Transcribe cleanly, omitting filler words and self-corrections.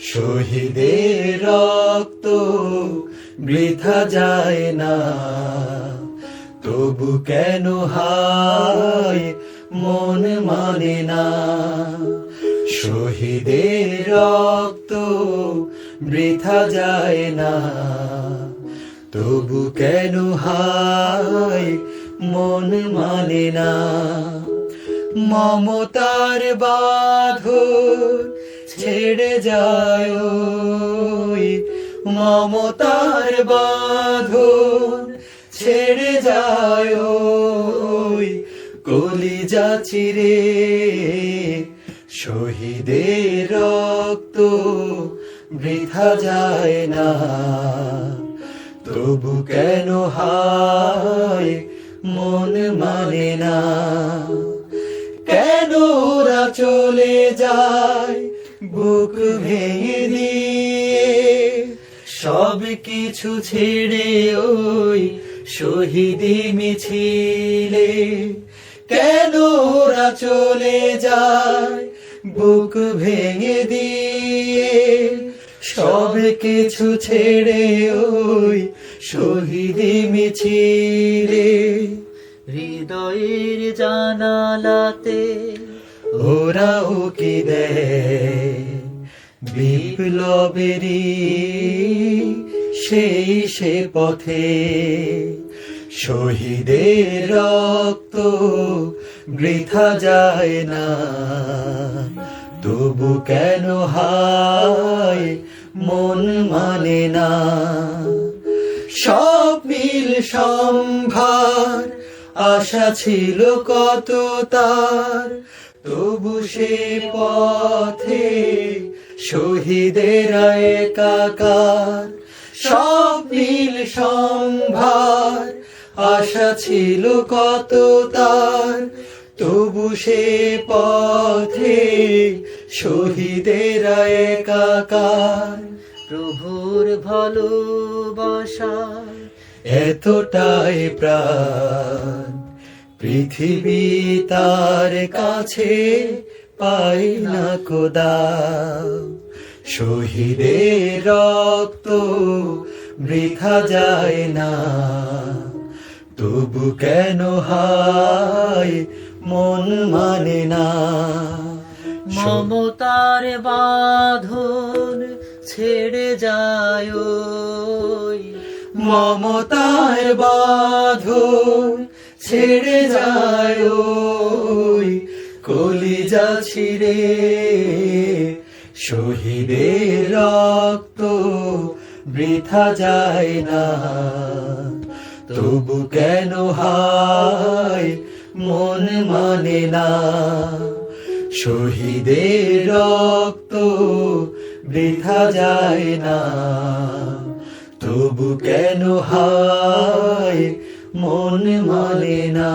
শহীদের রক্ত বৃথা যায় না, তবু কেন হায় মন মানে না। শহীদের রক্ত বৃথা যায় না, তবু কেন হায় মন মানে না। মমতার বাঁধন ছেড়ে যায়, মমতার বাঁধন ছেড়ে যায়, কলিজা চিরে শহীদের রক্ত বৃথা যায় না, তবু কেন হায় মন মানে না। কেন ওরা চলে যায় বুক ভেঙে দিয়ে, সব কিছু ছেড়ে ওই শহীদি মিছিলে। কেন ওরা চলে যায় বুক ভেঙে দিয়ে, সব কিছু ছেড়ে ওই শহীদি মিছিলে। হৃদয়ের জানালাতে ওরা উকি দেয় বিপ্লবেরই সেই সে পথে। শহীদের রক্ত বৃথা যায় না, তবু কেন হায় মন মানে না। স্বপ্নিল সম্ভার আশা ছিল কত তার, তবু সে পথে শহীদের একাকার। স্বপ্নিল সম্ভার আশা ছিল কত তার, তবু সে পথে শহীদের একাকার। প্রভুর ভালোবাসা এতটাই প্রাণ, পৃথিবী তার কাছে পাই না খোদা। শহীদের রক্ত বৃথা যায় না, তবু কেন হায় মন মানে না। মমতার বাঁধন ছেড়ে যায়, মমতার বাঁধন ছেড়ে যায়, কলিজা ছিঁড়ে শহীদের রক্ত বৃথা যায় না, তবু কেন হায় মন মানে না। শহীদের রক্ত বৃথা যায় না, তবু কেন হায় মন মানে না।